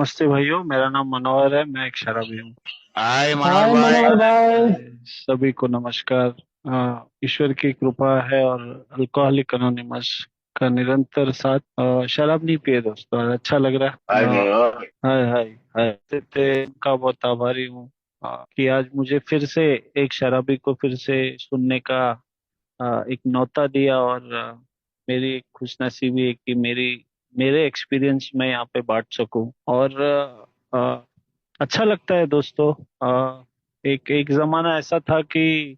नमस्ते भाइयों, मेरा नाम मनोहर है। मैं एक शराबी हूँ। हाय मनोहर हाय भाई। मनोहर भाई। सभी को नमस्कार। ईश्वर की कृपा है और अल्कोहलिक अनोनिमस का निरंतर साथ। शराब नहीं पिए दोस्तों, और अच्छा लग रहा हाय है। मनोहर। हाय हाय हाय का बहुत आभारी हूँ कि आज मुझे फिर से एक शराबी को फिर से सुनने का एक न्योता दिया। और मेरी एक खुशनसीबी है कि मेरे एक्सपीरियंस में यहाँ पे बांट सकूं। और अच्छा लगता है दोस्तों। एक एक जमाना ऐसा था कि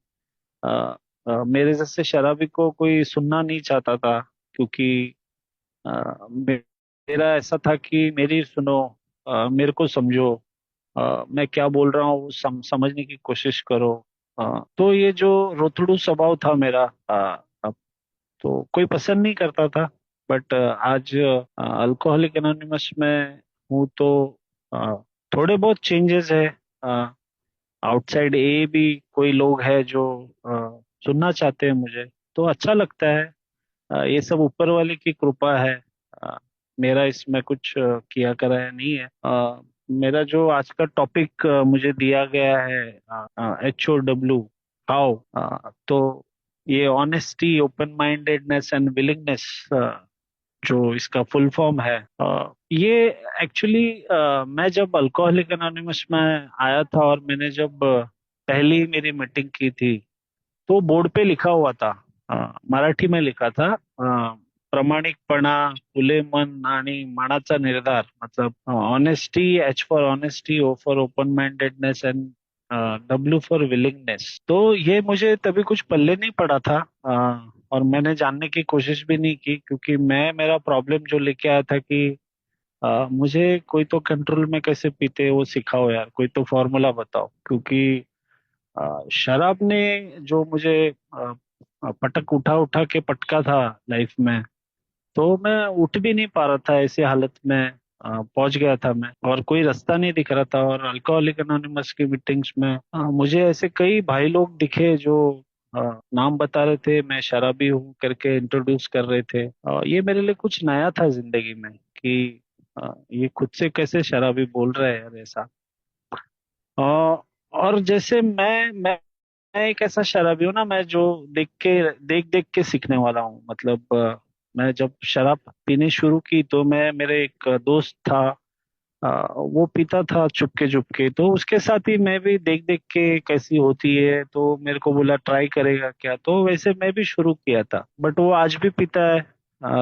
अ, मेरे जैसे शराबी को कोई सुनना नहीं चाहता था, क्योंकि मेरा ऐसा था कि मेरी सुनो, मेरे को समझो, मैं क्या बोल रहा हूँ वो समझने की कोशिश करो। तो ये जो रोतड़ू स्वभाव था मेरा, अब तो कोई पसंद नहीं करता था। बट आज अल्कोहलिक एनोनिमस में हूँ तो अ, थोड़े बहुत चेंजेस है। आउटसाइड ए भी कोई लोग हैं जो सुनना चाहते हैं मुझे, तो अच्छा लगता है। ये सब ऊपर वाले की कृपा है। अ, मेरा इसमें कुछ किया कराया नहीं है। मेरा जो आज का टॉपिक मुझे दिया गया है, HOW, हाउ। तो ये honesty, open mindedness and willingness, जो इसका फुल फॉर्म है, ये एक्चुअली मैं जब अल्कोहलिक एनोनिमस में आया था और मैंने जब पहली मेरी मीटिंग की थी, तो बोर्ड पे लिखा हुआ था, मराठी में लिखा था, प्रामाणिकपणा, खुले मन आणि मनाचा निर्धार, मतलब honesty, H for honesty, O for open mindedness and W for willingness. तो ये मुझे तभी कुछ पल्ले नहीं पड़ा था। और मैंने जानने की कोशिश भी नहीं की, क्योंकि मैं मेरा प्रॉब्लम जो लेके आया था कि मुझे कोई तो कंट्रोल में कैसे पीते हैं वो सिखाओ यार, कोई तो फॉर्मूला बताओ। क्योंकि शराब ने जो मुझे पटक उठा उठा के पटका था लाइफ में, तो मैं उठ भी नहीं पा रहा था। ऐसी हालत में पहुंच गया था मैं, और कोई रास्ता नहीं दिख रहा था। और अल्कोहलिक एनोनिमस की मीटिंग्स में मुझे ऐसे कई भाई लोग दिखे जो नाम बता रहे थे, मैं शराबी हूँ करके इंट्रोड्यूस कर रहे थे। ये मेरे लिए कुछ नया था जिंदगी में कि ये खुद से कैसे शराबी बोल रहे हैं यार, ऐसा। अ, और जैसे मैं एक ऐसा शराबी हूँ ना, मैं जो देख देख के सीखने वाला हूँ। मतलब मैं जब शराब पीनी शुरू की तो मैं, मेरे एक दोस्त था, वो पीता था चुपके चुपके, तो उसके साथ ही मैं भी देख देख के कैसी होती है, तो मेरे को बोला ट्राई करेगा क्या, तो वैसे मैं भी शुरू किया था। बट वो आज भी पीता है,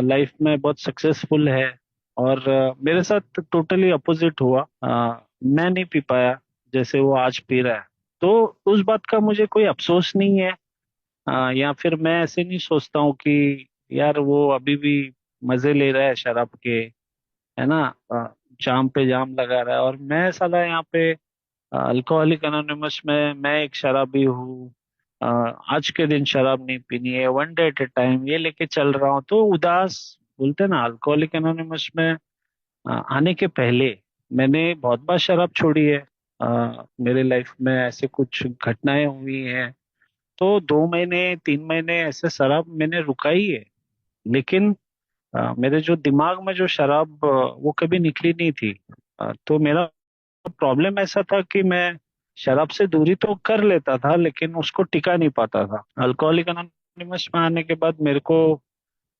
लाइफ में बहुत सक्सेसफुल है। और मेरे साथ टोटली अपोजिट हुआ। मैं नहीं पी पाया जैसे वो आज पी रहा है। तो उस बात का मुझे कोई अफसोस नहीं है। या फिर मैं ऐसे नहीं सोचता हूँ कि यार वो अभी भी मजे ले रहा है शराब के, है ना। जाम पे जाम लगा रहा है, और मैं साला यहाँ पे अल्कोहलिक एनोनिमस में मैं एक शराबी हूँ। आज के दिन शराब नहीं पीनी है, one day at A time, ये लेके चल रहा हूँ। तो उदास बोलते हैं ना, अल्कोहलिक एनोनिमस में आने के पहले मैंने बहुत बार शराब छोड़ी है। मेरे लाइफ में ऐसे कुछ घटनाएं हुई हैं, तो 2 महीने 3 महीने ऐसे शराब मैंने रुकाई है। लेकिन मेरे जो दिमाग में जो शराब वो कभी निकली नहीं थी। तो मेरा प्रॉब्लम ऐसा था कि मैं शराब से दूरी तो कर लेता था, लेकिन उसको टिका नहीं पाता था। अल्कोहलिक अनोनिमस में आने के बाद मेरे को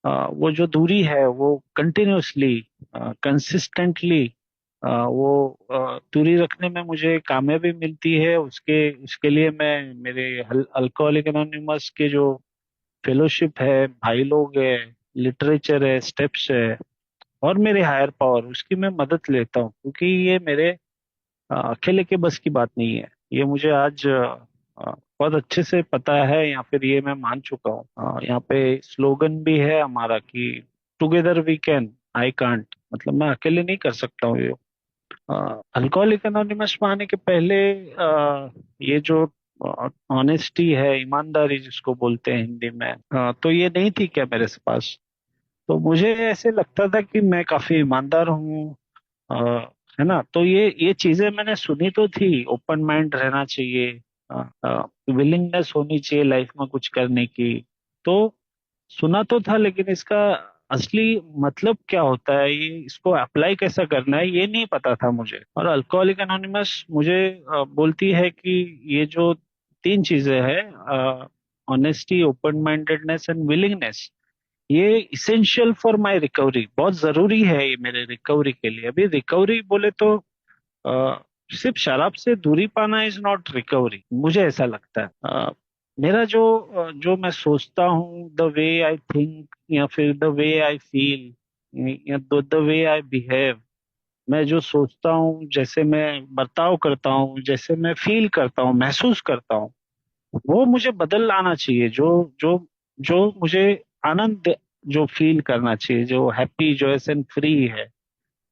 वो जो दूरी है वो कंटिन्यूअसली, कंसिस्टेंटली, वो दूरी रखने में मुझे कामयाबी मिलती है। उसके उसके लिए मैं मेरे अल्कोहलिक एनोनिमस के जो फेलोशिप है, भाई लोग है, लिटरेचर है, स्टेप्स है, और मेरे हायर पावर, उसकी मैं मदद लेता हूँ। क्योंकि ये मेरे अकेले के बस की बात नहीं है। ये मुझे आज बहुत अच्छे से पता है, या फिर ये मैं मान चुका हूँ। यहाँ पे स्लोगन भी है हमारा कि together we can, I can't, मतलब मैं अकेले नहीं कर सकता हूँ ये। अल्कोहलिक एनोनिमस में आने के पहले ये जो ऑनेस्टी है, ईमानदारी जिसको बोलते हैं हिंदी में, तो ये नहीं थी क्या मेरे पास। तो मुझे ऐसे लगता था कि मैं काफी ईमानदार हूँ, अ, है ना। तो ये चीजें मैंने सुनी तो थी, ओपन माइंड रहना चाहिए, विलिंगनेस होनी चाहिए लाइफ में कुछ करने की। तो सुना तो था, लेकिन इसका असली मतलब क्या होता है, ये इसको अप्लाई कैसा करना है, ये नहीं पता था मुझे। और अल्कोहलिक एनोनिमस मुझे बोलती है कि ये जो तीन चीजें हैं, honesty, open mindedness and willingness, ये इसेंशियल फॉर माय रिकवरी, बहुत जरूरी है ये मेरे रिकवरी के लिए। अभी रिकवरी बोले तो सिर्फ शराब से दूरी पाना इज नॉट रिकवरी, मुझे ऐसा लगता है। मेरा जो मैं सोचता हूँ, द वे आई थिंक, या फिर द वे आई फील, या द वे आई बिहेव, मैं जो सोचता हूँ, जैसे मैं बर्ताव करता हूँ, जैसे मैं फील करता हूँ, महसूस करता हूँ, वो मुझे बदल लाना चाहिए। जो जो जो मुझे आनंद जो फील करना चाहिए, जो हैप्पी, जॉयस एंड फ्री है,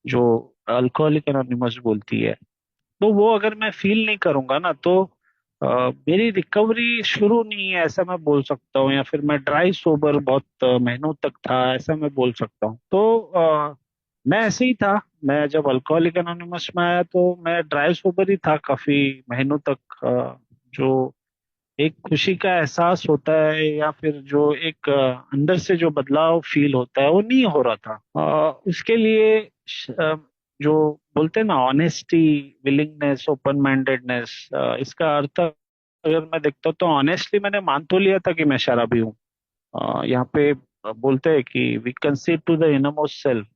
जो अल्कोहलिक एनोनिमस बोलती है, तो वो अगर मैं फील नहीं करूंगा ना, तो मेरी रिकवरी शुरू नहीं है, ऐसा मैं बोल सकता हूँ। या फिर मैं ड्राई सोबर बहुत महीनों तक था, ऐसा मैं बोल सकता हूँ। तो मैं ऐसे ही था। मैं जब अल्कोहलिक एनोनिमस में आया तो मैं ड्राई सोबर ही था काफी महीनों तक। जो एक खुशी का एहसास होता है, या फिर जो एक अंदर से जो बदलाव फील होता है, वो नहीं हो रहा था। उसके लिए जो बोलते हैं ना, ऑनेस्टी, विलिंगनेस, ओपन माइंडेडनेस, इसका अर्थ अगर मैं देखता हूँ तो ऑनेस्टली मैंने मान तो लिया था कि मैं शराबी हूँ। यहाँ पे बोलते हैं कि we concede to the inmost self,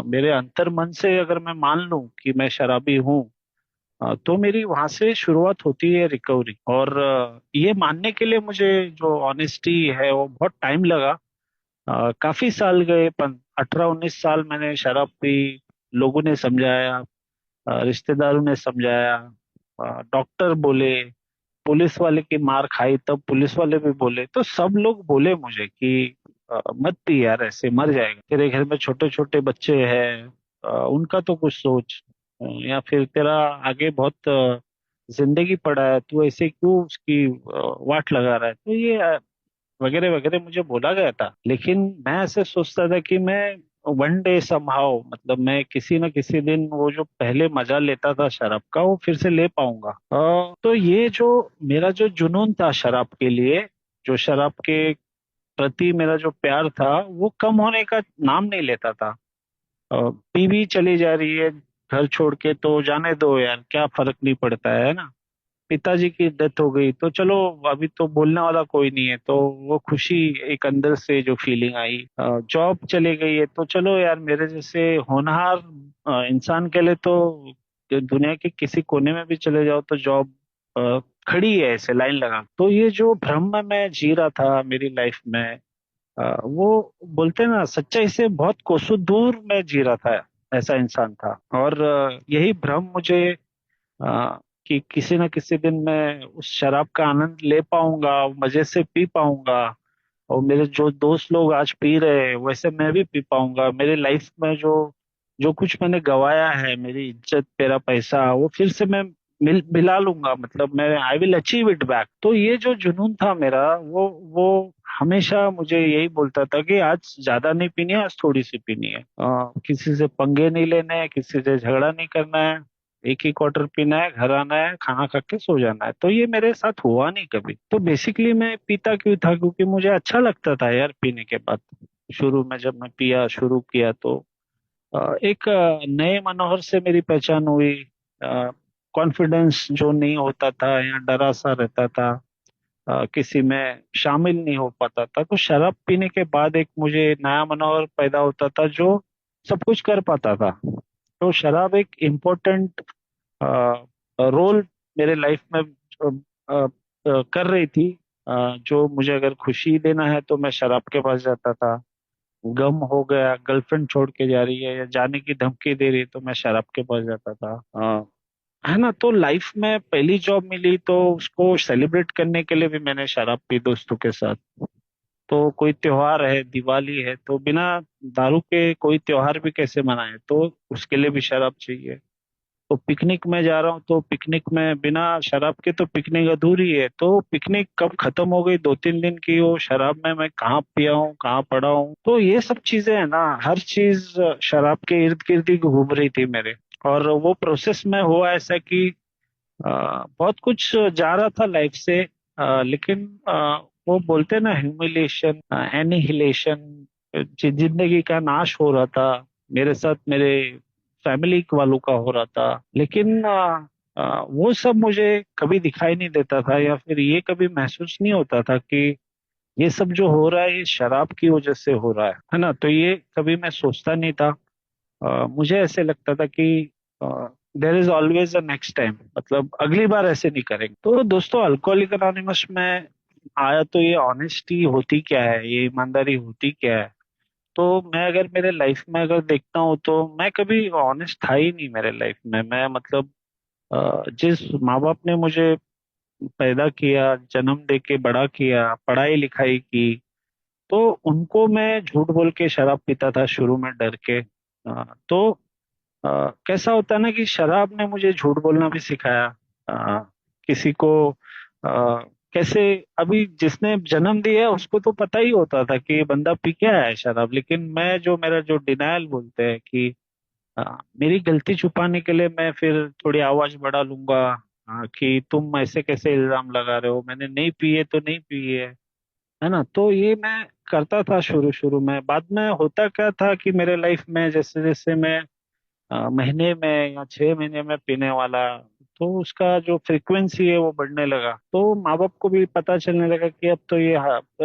मेरे अंतर मन से अगर मैं मान लूं कि मैं शराबी हूँ, तो मेरी वहां से शुरुआत होती है रिकवरी। और ये मानने के लिए मुझे जो ऑनेस्टी है वो बहुत टाइम लगा। काफी साल गए, 18-19 साल मैंने शराब पी, लोगों ने समझाया, रिश्तेदारों ने समझाया, डॉक्टर बोले, पुलिस वाले की मार खाई तब पुलिस वाले भी बोले, तो सब लोग बोले मुझे कि मत पी यार, ऐसे मर जाएगा, तेरे घर में छोटे छोटे बच्चे हैं, उनका तो कुछ सोच, या फिर तेरा आगे बहुत जिंदगी पड़ा है, तू ऐसे क्यों उसकी वाट लगा रहा है। तो ये वगैरह वगैरह मुझे बोला गया था, लेकिन मैं ऐसे सोचता था कि मैं वन डे समहाउ, मतलब मैं किसी न किसी दिन वो जो पहले मजा लेता था शराब का, वो फिर से ले पाऊंगा। तो ये जो मेरा जो जुनून था शराब के लिए, जो शराब के प्रति मेरा जो प्यार था, वो कम होने का नाम नहीं लेता था। बीवी चली जा रही है घर छोड़ के, तो जाने दो यार, क्या फर्क नहीं पड़ता है ना। पिताजी की डेथ हो गई तो चलो, अभी तो बोलने वाला कोई नहीं है, तो वो खुशी, एक अंदर से जो फीलिंग आई। जॉब चली गई है तो चलो यार, मेरे जैसे होनहार इंसान के लिए तो दुनिया के किसी कोने में भी चले जाओ तो जॉब खड़ी है ऐसे लाइन लगा। तो ये जो भ्रम में मैं जी रहा था मेरी लाइफ में, वो बोलते हैं ना, सच्चाई से बहुत कोसों दूर मैं जी रहा था, ऐसा इंसान था। और यही भ्रम मुझे कि किसी न किसी दिन मैं उस शराब का आनंद ले पाऊंगा, मजे से पी पाऊंगा, और मेरे जो दोस्त लोग आज पी रहे हैं वैसे मैं भी पी पाऊंगा। मेरी लाइफ में जो जो कुछ मैंने गवाया है, मेरी इज्जत, मेरा पैसा, वो फिर से मैं मिला लूंगा, मतलब मैं I will achieve it back. तो ये जो जुनून था मेरा, वो हमेशा मुझे यही बोलता था कि आज ज्यादा नहीं पीनी है, आज थोड़ी सी पीनी है। किसी से पंगे नहीं लेने हैं, किसी से झगड़ा नहीं करना है, एक ही क्वार्टर पीना है, घर आना है, खाना खा के सो जाना है। तो ये मेरे साथ हुआ नहीं कभी। तो बेसिकली मैं पीता क्यों था, क्योंकि मुझे अच्छा लगता था यार पीने के बाद। शुरू में जब मैं पिया शुरू किया तो एक नए मनोहर से मेरी पहचान हुई। कॉन्फिडेंस जो नहीं होता था या डरा सा रहता था, किसी में शामिल नहीं हो पाता था, तो शराब पीने के बाद एक मुझे नया मनोहर पैदा होता था जो सब कुछ कर पाता था। तो शराब एक इम्पोर्टेंट रोल मेरे लाइफ में कर रही थी। जो मुझे अगर खुशी देना है तो मैं शराब के पास जाता था, गम हो गया, गर्लफ्रेंड छोड़ के जा रही है या जाने की धमकी दे रही है, तो मैं शराब के पास जाता था। है ना। तो लाइफ में पहली जॉब मिली तो उसको सेलिब्रेट करने के लिए भी मैंने शराब पी दोस्तों के साथ। तो कोई त्योहार है, दिवाली है, तो बिना दारू के कोई त्योहार भी कैसे मनाए, तो उसके लिए भी शराब चाहिए। तो पिकनिक में जा रहा हूँ तो पिकनिक में बिना शराब के तो पिकनिक अधूरी है। तो पिकनिक कब खत्म हो गई 2-3 दिन की, वो शराब में मैं कहाँ पिया हूँ, कहाँ पड़ा हूँ। तो ये सब चीजें है ना, हर चीज शराब के इर्द गिर्द ही घूम रही थी मेरे। और वो प्रोसेस में हुआ ऐसा कि बहुत कुछ जा रहा था लाइफ से, लेकिन वो बोलते हैं ना, ह्यूमिलेशन, एनिहिलेशन, जिंदगी का नाश हो रहा था मेरे साथ, मेरे फैमिली वालों का हो रहा था। लेकिन वो सब मुझे कभी दिखाई नहीं देता था, या फिर ये कभी महसूस नहीं होता था कि ये सब जो हो रहा है ये शराब की वजह से हो रहा है ना। तो ये कभी मैं सोचता नहीं था। मुझे ऐसे लगता था कि there is always a next time, मतलब अगली बार ऐसे नहीं करेंगे। तो दोस्तों, अल्कोहलिक अनोनिमस में आया तो ये ऑनेस्टी होती क्या है, ये ईमानदारी होती क्या है। तो मैं अगर मेरे लाइफ में अगर देखता हूँ तो मैं कभी ऑनेस्ट था ही नहीं मेरे लाइफ में। मैं मतलब जिस माँ बाप ने मुझे पैदा किया, जन्म दे के बड़ा किया, पढ़ाई लिखाई की, तो उनको मैं झूठ बोल के शराब पीता था शुरू में, डर के। तो कैसा होता है ना कि शराब ने मुझे झूठ बोलना भी सिखाया। किसी को कैसे, अभी जिसने जन्म दिया है उसको तो पता ही होता था कि ये बंदा पी के आया है शराब, लेकिन मैं जो मेरा जो डिनायल बोलते हैं कि मेरी गलती छुपाने के लिए मैं फिर थोड़ी आवाज बढ़ा लूंगा। कि तुम ऐसे कैसे इल्जाम लगा रहे हो, मैंने नहीं पी है तो नहीं पी है ना। तो ये मैं करता था शुरू शुरू में। बाद में होता क्या था कि मेरे लाइफ में जैसे जैसे मैं महीने में या 6 महीने में पीने वाला, तो उसका जो फ्रीक्वेंसी है वो बढ़ने लगा। तो माँ बाप को भी पता चलने लगा कि अब तो ये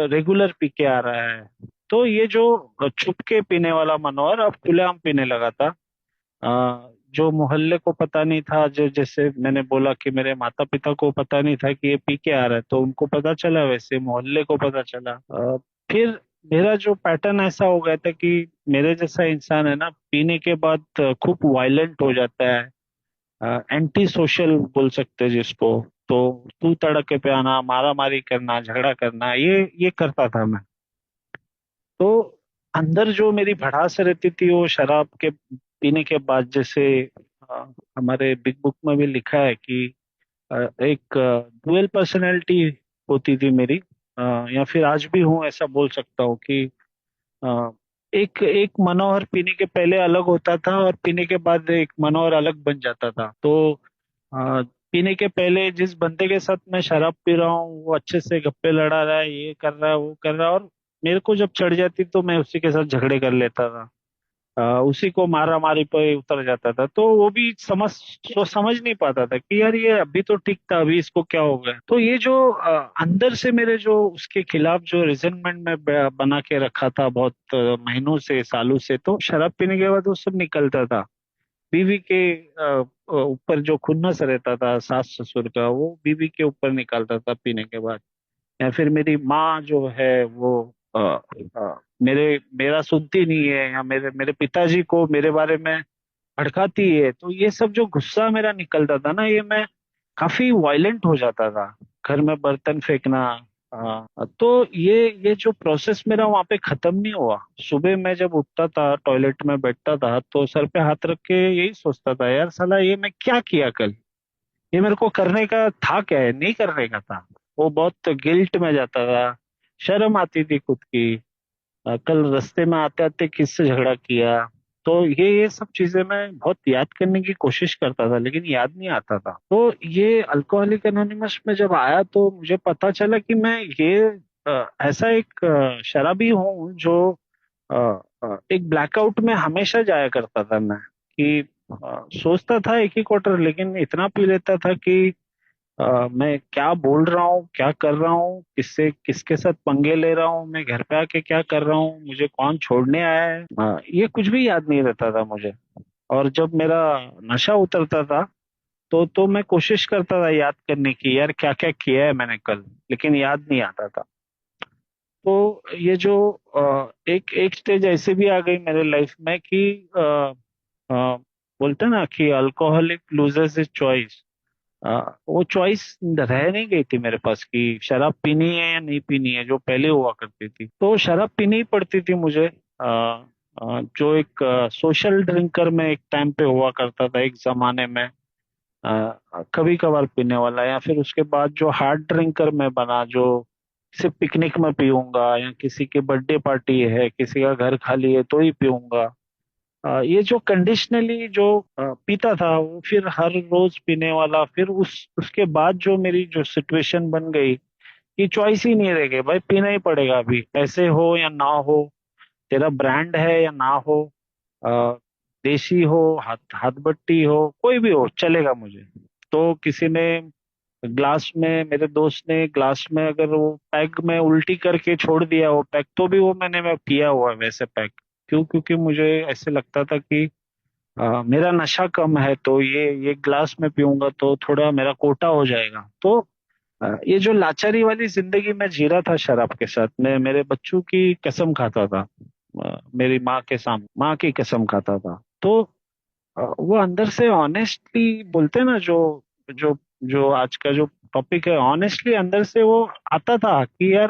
रेगुलर पी के आ रहा है। तो ये जो छुप के पीने वाला मनोहर अब खुलेआम पीने लगा था। जो मोहल्ले को पता नहीं था, जो जैसे मैंने बोला कि मेरे माता पिता को पता नहीं था कि ये पी के आ रहा है, तो उनको पता चला, वैसे मोहल्ले को पता चला। फिर मेरा जो पैटर्न ऐसा हो गया था कि मेरे जैसा इंसान है ना, पीने के बाद खूब वायलेंट हो जाता है। एंटी सोशल बोल सकते हैं जिसको। तो तू तड़के पे आना, मारा मारी करना, झगड़ा करना, ये करता था मैं। तो अंदर जो मेरी भड़ास रहती थी वो शराब के पीने के बाद, जैसे अ, हमारे बिग बुक में भी लिखा है कि एक डुअल पर्सनैलिटी होती थी मेरी। या फिर आज भी हूँ, ऐसा बोल सकता हूँ कि अ, एक एक मनोहर पीने के पहले अलग होता था और पीने के बाद एक मनोहर अलग बन जाता था। तो पीने के पहले जिस बंदे के साथ मैं शराब पी रहा हूँ वो अच्छे से गप्पे लड़ा रहा है, ये कर रहा है, वो कर रहा है, और मेरे को जब चढ़ जाती तो मैं उसी के साथ झगड़े कर लेता था। उसी को मारा मारी पे उतर जाता था। तो वो भी समझ नहीं पाता था कि यार ये अभी तो ठीक था, अभी इसको क्या हो गया। तो ये जो अंदर से मेरे जो उसके खिलाफ जो रिजेंटमेंट में बना के रखा था बहुत महीनों से, सालों से, तो शराब पीने के बाद वो सब निकलता था। बीवी के ऊपर जो खुन्नस रहता था सास ससुर का, वो बीवी के ऊपर निकालता था पीने के बाद। या फिर मेरी माँ जो है वो मेरा सुनती नहीं है, या मेरे मेरे पिताजी को मेरे बारे में भड़काती है। तो ये सब जो गुस्सा मेरा निकलता था ना, ये मैं काफी वायलेंट हो जाता था। घर में बर्तन फेंकना। तो ये जो प्रोसेस मेरा वहां पे खत्म नहीं हुआ। सुबह मैं जब उठता था, टॉयलेट में बैठता था, तो सर पे हाथ रख के यही सोचता था, यार साला ये मैं क्या किया कल, ये मेरे को करने का था क्या है, नहीं करने का था। वो बहुत गिल्ट में जाता था, शर्म आती थी खुद की। कल रास्ते में आते आते किससे झगड़ा किया। तो ये सब चीजें मैं बहुत याद करने की कोशिश करता था, लेकिन याद नहीं आता था। तो ये अल्कोहलिक एनोनिमस में जब आया तो मुझे पता चला कि मैं ये ऐसा एक शराबी हूँ जो अ, एक ब्लैकआउट में हमेशा जाया करता था मैं। कि सोचता था एक ही क्वार्टर, लेकिन इतना पी लेता था कि मैं क्या बोल रहा हूँ, क्या कर रहा हूँ, किससे किसके साथ पंगे ले रहा हूँ, मैं घर पे आके क्या कर रहा हूँ, मुझे कौन छोड़ने आया है, ये कुछ भी याद नहीं रहता था मुझे। और जब मेरा नशा उतरता था तो मैं कोशिश करता था याद करने की, यार क्या क्या किया है मैंने कल, लेकिन याद नहीं आता था। तो ये जो एक एक स्टेज ऐसे भी आ गई मेरे लाइफ में कि अ, बोलते हैं ना कि अल्कोहलिक लूजेस इज चॉइस। वो चॉइस रह नहीं गई थी मेरे पास कि शराब पीनी है या नहीं पीनी है, जो पहले हुआ करती थी। तो शराब पीनी ही पड़ती थी मुझे। जो एक सोशल ड्रिंकर में एक टाइम पे हुआ करता था एक जमाने में, कभी कभार पीने वाला, या फिर उसके बाद जो हार्ड ड्रिंकर में बना, जो सिर्फ पिकनिक में पीऊंगा, या किसी की बर्थडे पार्टी है, किसी का घर खाली है तो ही पीऊंगा। ये जो कंडीशनली जो पीता था, वो फिर हर रोज पीने वाला, फिर उसके बाद जो मेरी जो सिचुएशन बन गई कि चॉइस ही नहीं रह गई भाई, पीना ही पड़ेगा, अभी पैसे हो या ना हो। तेरा ब्रांड है या ना हो, अ, देसी हो, हाथ हाथ भट्टी हो, कोई भी हो चलेगा मुझे। तो किसी ने ग्लास में, मेरे दोस्त ने ग्लास में अगर वो पैक में उल्टी करके छोड़ दिया वो पैक, तो भी वो मैं पिया हुआ है वैसे पैक। क्यों? क्योंकि मुझे ऐसे लगता था कि मेरा नशा कम है, तो ये ग्लास में पीऊंगा तो थोड़ा मेरा कोटा हो जाएगा। तो ये जो लाचारी वाली जिंदगी मैं जी रहा था शराब के साथ, मैं मेरे बच्चों की कसम खाता था, मेरी माँ के सामने माँ की कसम खाता था। तो वो अंदर से ऑनेस्टली बोलते हैं ना, जो जो जो आज का जो टॉपिक है, ऑनेस्टली अंदर से वो आता था कि यार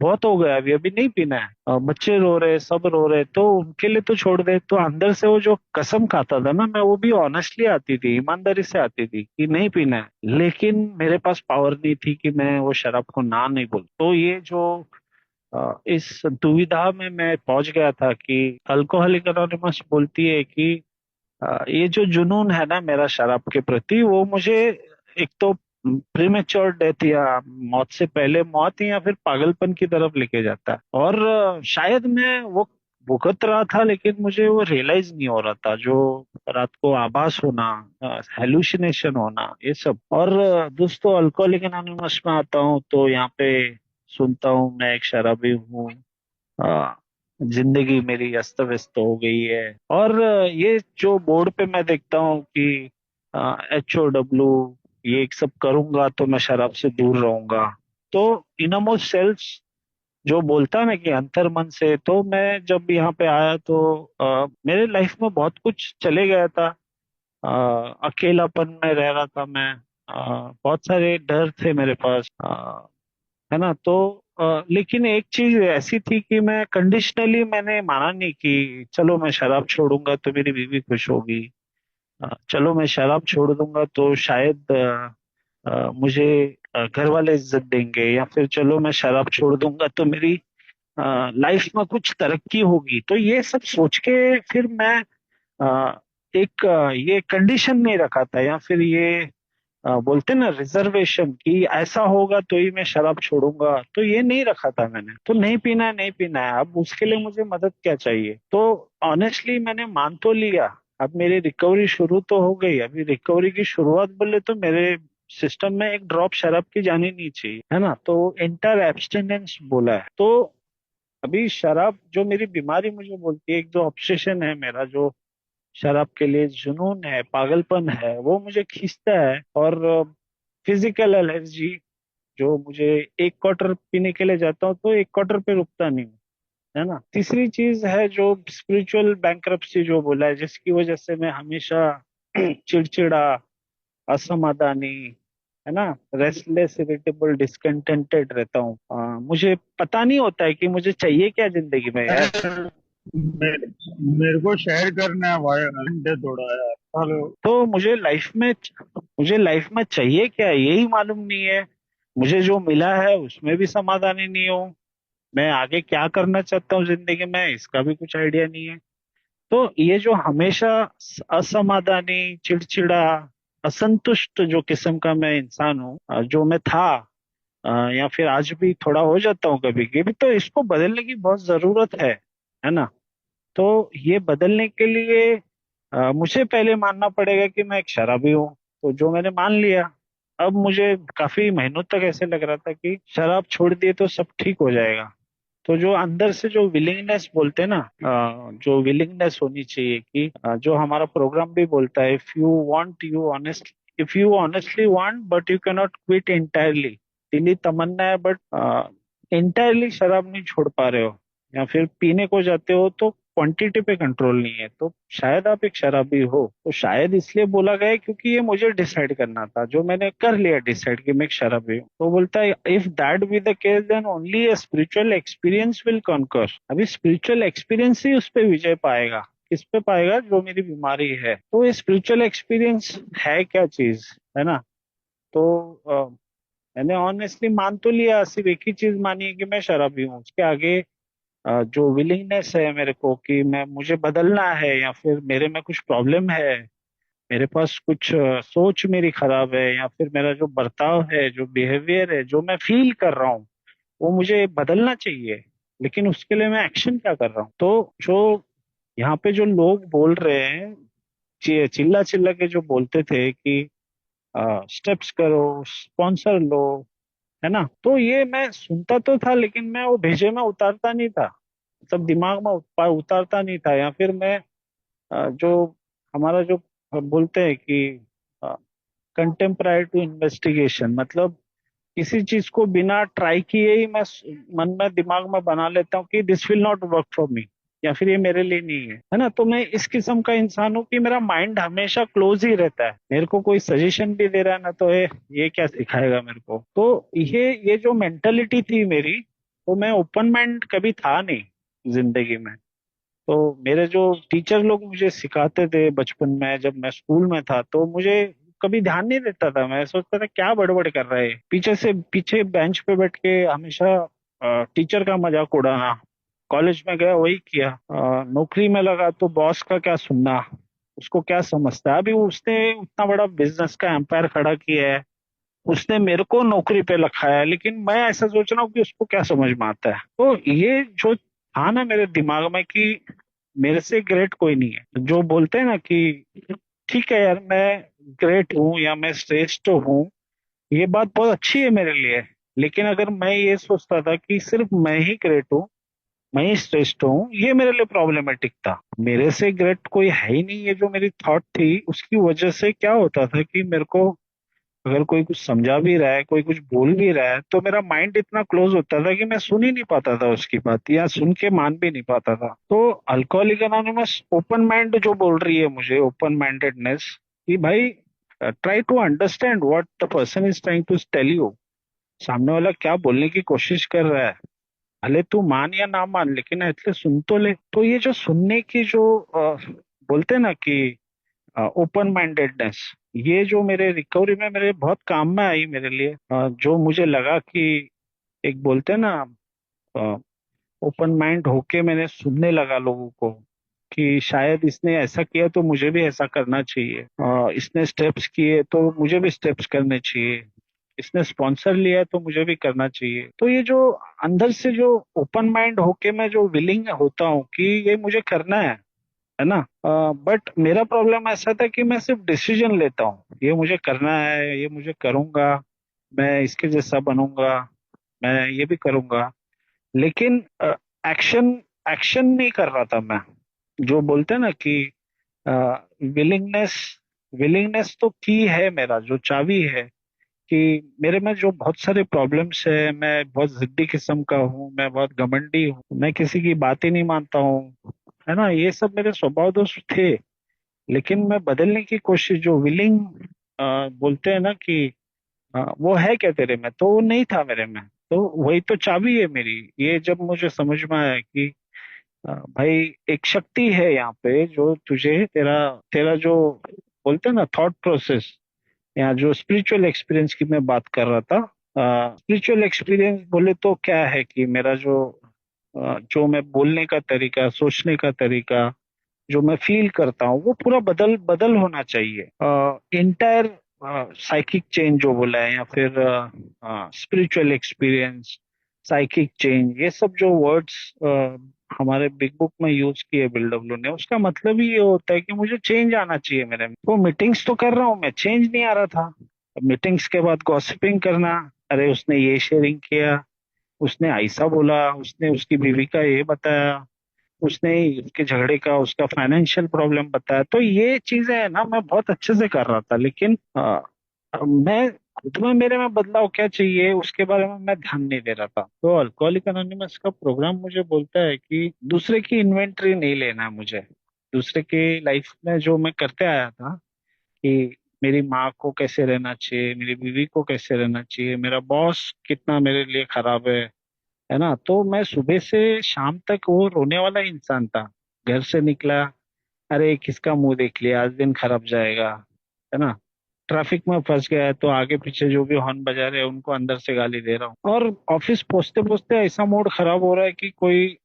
बहुत हो गया, अभी अभी नहीं पीना है। बच्चे रो रहे, सब रो रहे, तो उनके लिए तो छोड़ दे। तो अंदर से वो जो कसम खाता था ना मैं, वो भी ऑनेस्टली आती थी, ईमानदारी से आती थी कि नहीं पीना है। लेकिन मेरे पास पावर नहीं थी कि मैं वो शराब को ना नहीं बोल। तो ये जो इस दुविधा में मैं पहुंच गया था कि अल्कोहलिक एनोनिमस बोलती है कि ये जो जुनून है ना मेरा शराब के प्रति, वो मुझे एक तो प्रीमेच्योर डेथ या मौत से पहले मौत, या फिर पागलपन की तरफ लेके जाता है। और शायद मैं वो भुगत रहा था, लेकिन मुझे वो रियलाइज नहीं हो रहा था, जो रात को आभास होना, हेलुसिनेशन होना, ये सब। और दोस्तों, अल्कोहलिक एनोनिमस में आता हूँ तो यहाँ पे सुनता हूँ मैं एक शराबी हूँ, हाँ, जिंदगी मेरी अस्त व्यस्त हो गई है। और ये जो बोर्ड पे मैं देखता हूँ कि HOW, ये सब करूंगा तो मैं शराब से दूर रहूंगा। तो इनमोस्ट सेल्फ जो बोलता है ना कि अंतर मन से, तो मैं जब यहाँ पे आया तो मेरे लाइफ में बहुत कुछ चले गया था। अकेलापन में रह रहा था मैं, बहुत सारे डर थे मेरे पास, है ना। तो लेकिन एक चीज ऐसी थी कि मैं कंडीशनली मैंने माना नहीं कि चलो मैं शराब छोड़ूंगा तो मेरी बीवी खुश होगी, चलो मैं शराब छोड़ दूंगा तो शायद मुझे घर वाले इज्जत देंगे, या फिर चलो मैं शराब छोड़ दूंगा तो मेरी लाइफ में कुछ तरक्की होगी। तो ये सब सोच के फिर मैं एक ये कंडीशन नहीं रखा था, या फिर ये बोलते ना रिजर्वेशन कि ऐसा होगा तो ही मैं शराब छोड़ूंगा, तो ये नहीं रखा था मैंने। तो नहीं पीना है, नहीं पीना है, अब उसके लिए मुझे मदद क्या चाहिए। तो ऑनेस्टली मैंने मान तो लिया। अब मेरी रिकवरी शुरू तो हो गई, अभी रिकवरी की शुरुआत बोले तो मेरे सिस्टम में एक ड्रॉप शराब की जानी नहीं चाहिए, है ना। तो इंटर एब्स्टिनेंस बोला है। तो अभी शराब जो मेरी बीमारी मुझे बोलती है, एक जो ऑब्सेशन है मेरा, जो शराब के लिए जुनून है, पागलपन है, वो मुझे खींचता है। और फिजिकल एलर्जी, जो मुझे एक क्वार्टर पीने के लिए जाता हूँ तो एक क्वार्टर पे रुकता नहीं हूँ, है ना। तीसरी चीज है जो स्पिरिचुअल बैंक्रप्सी जो बोला है, जिसकी वजह से मैं हमेशा चिड़चिड़ा, असमाधानी, है ना, रेस्टलेस, इरिटेबल, डिसकंटेंटेड रहता हूँ। मुझे पता नहीं होता है कि मुझे चाहिए क्या जिंदगी में यार। मेरे को शेयर करना है भाई, घंटे थोड़ा यार। हेलो। तो मुझे लाइफ में चाहिए क्या, यही मालूम नहीं है। मुझे जो मिला है उसमें भी समाधानी नहीं हूँ। मैं आगे क्या करना चाहता हूँ जिंदगी में, इसका भी कुछ आइडिया नहीं है। तो ये जो हमेशा असमाधानी, चिड़चिड़ा, असंतुष्ट जो किस्म का मैं इंसान हूँ, जो मैं था, या फिर आज भी थोड़ा हो जाता हूँ कभी कभी, तो इसको बदलने की बहुत जरूरत है ना। तो ये बदलने के लिए मुझे पहले मानना पड़ेगा कि मैं एक शराबी हूँ, तो जो मैंने मान लिया। अब मुझे काफी महीनों तक ऐसे लग रहा था कि शराब छोड़ दिए तो सब ठीक हो जाएगा। तो जो अंदर से जो विलिंगनेस बोलते हैं ना, जो विलिंगनेस होनी चाहिए कि जो हमारा प्रोग्राम भी बोलता है, if you honestly want but you can not quit entirely. दिली तमन्ना है बट इंटायरली शराब नहीं छोड़ पा रहे हो, या फिर पीने को जाते हो तो क्वांटिटी पे कंट्रोल नहीं है, तो शायद आप एक शराबी हो। तो शायद इसलिए बोला गया है क्योंकि ये मुझे डिसाइड करना था, जो मैंने कर लिया डिसाइड कि मैं एक शराबी हूँ। तो बोलता है if that be the case then only a spiritual experience will conquer. अभी स्पिरिचुअल एक्सपीरियंस ही उस पे विजय पाएगा। किस पे पाएगा? जो मेरी बीमारी है। तो ये स्पिरिचुअल एक्सपीरियंस है क्या चीज, है ना। तो मैंने ऑनेस्टली मान तो लिया, सिर्फ एक ही चीज मानी है कि मैं शराबी हूँ। उसके आगे जो विलिंगनेस है मेरे को कि मैं मुझे बदलना है, या फिर मेरे में कुछ प्रॉब्लम है, मेरे पास कुछ सोच मेरी खराब है, या फिर मेरा जो बर्ताव है, जो बिहेवियर है, जो मैं फील कर रहा हूँ, वो मुझे बदलना चाहिए। लेकिन उसके लिए मैं एक्शन क्या कर रहा हूँ? तो जो यहाँ पे जो लोग बोल रहे हैं, चिल्ला चिल्ला के जो बोलते थे कि स्टेप्स करो, स्पॉन्सर लो, है ना, तो ये मैं सुनता तो था, लेकिन मैं वो भेजे में उतारता नहीं था, सब दिमाग में उतारता नहीं था। या फिर मैं जो हमारा जो बोलते हैं कि कंटेम्परारी टू इन्वेस्टिगेशन, मतलब किसी चीज को बिना ट्राई किए ही मैं मन में दिमाग में बना लेता हूँ कि this will not work for me, या फिर ये मेरे लिए नहीं है ना। तो मैं इस किस्म का इंसान हूँ कि मेरा माइंड हमेशा क्लोज ही रहता है। मेरे को कोई सजेशन भी दे रहा है ना, तो ये क्या सिखाएगा मेरे को। तो ये जो मेंटेलिटी थी मेरी, तो मैं ओपन माइंड कभी था नहीं जिंदगी में। तो मेरे जो टीचर लोग मुझे सिखाते थे बचपन में, जब मैं स्कूल में था, तो मुझे कभी ध्यान नहीं देता था। मैं सोचता था क्या बड़बड़ कर रहा है, पीछे बेंच पे बैठ के हमेशा टीचर का मजाक उड़ाना। कॉलेज में गया वही किया, नौकरी में लगा तो बॉस का क्या सुनना, उसको क्या समझता है। अभी उसने उतना बड़ा बिजनेस का एम्पायर खड़ा किया है, उसने मेरे को नौकरी पे रखा है, लेकिन मैं ऐसा सोच रहा हूँ कि उसको क्या समझ में आता है। तो ये जो था ना मेरे दिमाग में कि मेरे से ग्रेट कोई नहीं है, जो बोलते हैं ना कि ठीक है यार, मैं ग्रेट हूँ या मैं श्रेष्ठ हूँ, ये बात बहुत अच्छी है मेरे लिए। लेकिन अगर मैं ये सोचता था कि सिर्फ मैं ही ग्रेट हूँ, मैं ही श्रेष्ठ हूँ, ये मेरे लिए प्रॉब्लमेटिक था। मेरे से ग्रेट कोई है ही नहीं, ये जो मेरी थॉट थी, उसकी वजह से क्या होता था कि मेरे को अगर कोई कुछ समझा भी रहा है, कोई कुछ बोल भी रहा है, तो मेरा माइंड इतना क्लोज होता था कि मैं सुन ही नहीं पाता था उसकी बात, या सुन के मान भी नहीं पाता था। तो अल्कोहलिक एनोनिमस ओपन माइंड जो बोल रही है मुझे, ओपन माइंडेडनेस, कि भाई try to understand what the person is trying to tell you. सामने वाला क्या बोलने की कोशिश कर रहा है, भले तू मान या ना मान, लेकिन एटलीस्ट सुन तो ले। तो ये जो सुनने की जो बोलते हैं ना कि ओपन माइंडेडनेस, ये जो मेरे रिकवरी में मेरे बहुत काम में आई मेरे लिए। जो मुझे लगा कि एक बोलते हैं ना, ओपन माइंड होके मैंने सुनने लगा लोगों को कि शायद इसने ऐसा किया तो मुझे भी ऐसा करना चाहिए, इसने स्टेप्स किए तो मुझे भी स्टेप्स करने चाहिए, इसने स्पॉन्सर लिया है तो मुझे भी करना चाहिए। तो ये जो अंदर से जो ओपन माइंड होके मैं जो विलिंग होता हूँ कि ये मुझे करना है ना। बट मेरा प्रॉब्लम ऐसा था कि मैं सिर्फ डिसीजन लेता हूँ, ये मुझे करना है, ये मुझे करूंगा, मैं इसके जैसा बनूंगा, मैं ये भी करूंगा, लेकिन एक्शन एक्शन नहीं कर रहा था मैं। जो बोलते हैं ना कि विलिंगनेस, विलिंगनेस तो की है, मेरा जो चाबी है कि मेरे में जो बहुत सारे प्रॉब्लम्स है, मैं बहुत जिद्दी किस्म का हूँ, मैं बहुत घमंडी हूँ, मैं किसी की बात ही नहीं मानता हूँ, है ना, ये सब मेरे स्वभाव दोष थे। लेकिन मैं बदलने की कोशिश, जो विलिंग बोलते हैं ना कि वो है क्या तेरे में, तो वो नहीं था मेरे में। तो वही तो चाबी है मेरी। ये जब मुझे समझ में आया कि भाई एक शक्ति है यहाँ पे, जो तुझे तेरा तेरा जो बोलते हैं ना थॉट प्रोसेस, या जो स्पिरिचुअल एक्सपीरियंस की मैं बात कर रहा था। स्पिरिचुअल एक्सपीरियंस बोले तो क्या है कि मेरा जो मैं बोलने का तरीका, सोचने का तरीका, जो मैं फील करता हूँ, वो पूरा बदल बदल होना चाहिए। इंटायर साइकिक चेंज जो बोला है, या फिर स्पिरिचुअल एक्सपीरियंस, साइकिक चेंज, ये सब जो वर्ड्स हमारे बिग बुक में यूज किए बिल्डब्ल्यू ने, उसका मतलब ही ये होता है कि मुझे चेंज आना चाहिए मेरे में। वो मीटिंग्स तो कर रहा हूँ मैं, चेंज नहीं आ रहा था। मीटिंग्स के बाद गॉसिपिंग करना, अरे उसने ये शेयरिंग किया, उसने ऐसा बोला, उसने उसकी बीवी का ये बताया, उसने उसके झगड़े का, उसका फाइनेंशियल प्रॉब्लम बताया। तो ये चीजें है ना, मैं बहुत अच्छे से कर रहा था, लेकिन मैं खुद में, मेरे में बदलाव क्या चाहिए उसके बारे में मैं ध्यान नहीं दे रहा था। तो अल्कोहलिक एनोनिमस का प्रोग्राम मुझे बोलता है कि दूसरे की इन्वेंटरी नहीं लेना है मुझे। दूसरे की लाइफ में जो मैं करते आया था कि मेरी माँ को कैसे रहना चाहिए, मेरी बीवी को कैसे रहना चाहिए, मेरा बॉस कितना मेरे लिए खराब है ना, तो मैं सुबह से शाम तक वो रोने वाला इंसान था। घर से निकला, अरे किसका मुंह देख लिया, आज दिन खराब जाएगा, है ना। ट्रैफिक में फंस गया है तो आगे पीछे जो भी हॉर्न बजा रहे हैं उनको अंदर से गाली दे रहा हूँ। और ऑफिस पहुंचते पहुंचते ऐसा मूड खराब हो रहा है कि कोई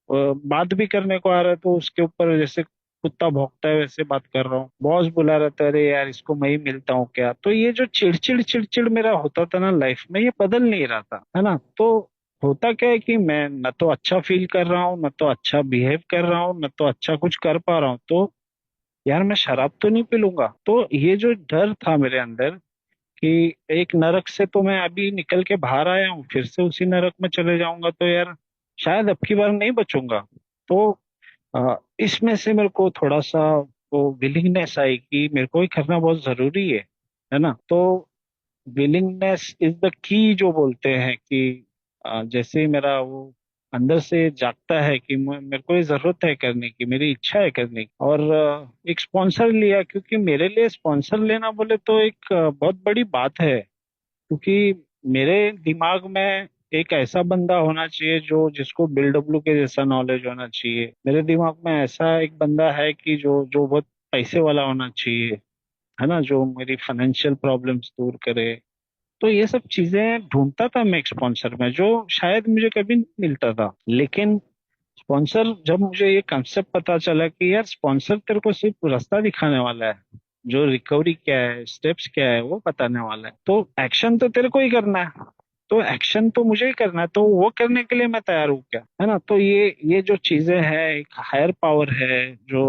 बात भी करने को आ रहा है तो उसके ऊपर जैसे कुत्ता भौंकता है वैसे बात कर रहा हूँ। बॉस बुला रहा था, अरे यार इसको मैं ही मिलता हूँ क्या। तो ये जो चिड़चिड़ चिड़चिड़ मेरा होता था ना लाइफ में, ये बदल नहीं रहा था, है ना। तो होता क्या है कि मैं न तो अच्छा फील कर रहा हूँ, न तो अच्छा बिहेव कर रहा हूँ, न तो अच्छा कुछ कर पा रहा हूँ। तो यार मैं शराब तो नहीं पी लूंगा। तो ये जो डर था मेरे अंदर कि एक नरक से तो मैं अभी निकल के बाहर आया हूँ, फिर से उसी नरक में चले जाऊंगा तो यार शायद अब की बार नहीं बचूंगा। तो इसमें से मेरे को थोड़ा सा वो विलिंगनेस आई कि मेरे को ही करना बहुत जरूरी है ना। तो विलिंगनेस इज द की जो बोलते हैं कि जैसे ही मेरा वो अंदर से जागता है कि मेरे को ये जरूरत है करने की, मेरी इच्छा है करने की, और एक स्पॉन्सर लिया। क्योंकि मेरे लिए स्पॉन्सर लेना बोले तो एक बहुत बड़ी बात है। क्योंकि मेरे दिमाग में एक ऐसा बंदा होना चाहिए जो जिसको बिल डब्ल्यू के जैसा नॉलेज होना चाहिए। मेरे दिमाग में ऐसा एक बंदा है कि जो जो बहुत पैसे वाला होना चाहिए, है ना, जो मेरी फाइनेंशियल प्रॉब्लम्स दूर करे। तो ये सब चीजें ढूंढता था मैं एक स्पॉन्सर में, जो शायद मुझे कभी नहीं मिलता था। लेकिन स्पॉन्सर, जब मुझे ये कंसेप्ट पता चला कि यार स्पॉन्सर तेरे को सिर्फ रास्ता दिखाने वाला है, जो रिकवरी क्या है, स्टेप्स क्या है वो बताने वाला है, तो एक्शन तो तेरे को ही करना है। तो एक्शन तो मुझे ही करना है, तो वो करने के लिए मैं तैयार हूँ क्या, है ना। तो ये जो चीजें हैं, एक हायर पावर है जो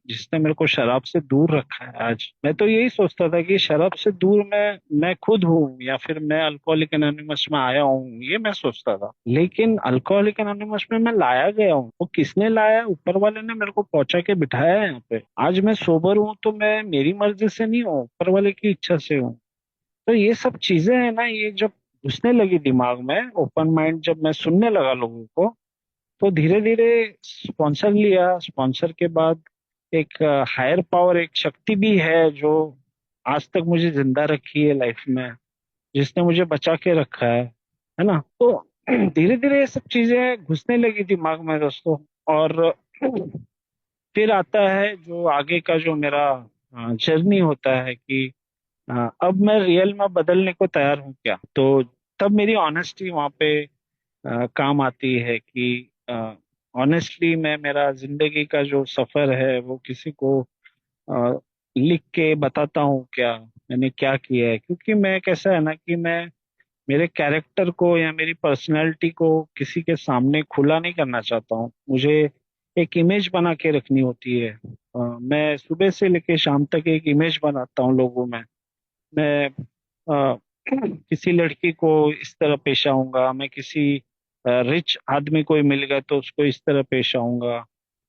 जिसने मेरे को शराब से दूर रखा है आज। मैं तो यही सोचता था कि शराब से दूर मैं खुद हूँ, या फिर मैं अल्कोहलिक एनोनिमस में आया हूँ, ये मैं सोचता था। लेकिन अल्कोहलिक एनोनिमस में मैं लाया गया हूँ। वो किसने लाया? ऊपर वाले ने मेरे को पहुंचा के बिठाया है यहाँ पे। आज मैं सोबर हूँ तो मैं मेरी मर्जी से नहीं हूँ, ऊपर वाले की इच्छा से हूँ। तो ये सब चीजें है ना, ये जब घुसने लगी दिमाग में, ओपन माइंड जब मैं सुनने लगा लोगों को, तो धीरे धीरे स्पॉन्सर लिया। स्पॉन्सर के बाद एक हायर पावर, एक शक्ति भी है जो आज तक मुझे जिंदा रखी है लाइफ में, जिसने मुझे बचा के रखा है ना। तो धीरे धीरे ये सब चीजें घुसने लगी दिमाग में दोस्तों। और फिर आता है जो आगे का जो मेरा जर्नी होता है कि अब मैं रियल में बदलने को तैयार हूँ क्या। तो तब मेरी ऑनेस्टी वहाँ पे काम आती है कि ऑनेस्टली मैं मेरा जिंदगी का जो सफर है वो किसी को अ, लिख के बताता हूँ क्या, मैंने क्या किया है। क्योंकि मैं कैसा है ना कि मैं मेरे कैरेक्टर को या मेरी पर्सनैलिटी को किसी के सामने खुला नहीं करना चाहता हूँ। मुझे एक इमेज बना के रखनी होती है। मैं सुबह से लेके शाम तक एक इमेज बनाता हूँ लोगों में। मैं किसी लड़की को इस तरह पेश आऊंगा, मैं किसी रिच आदमी कोई मिल गया तो उसको इस तरह पेश आऊंगा,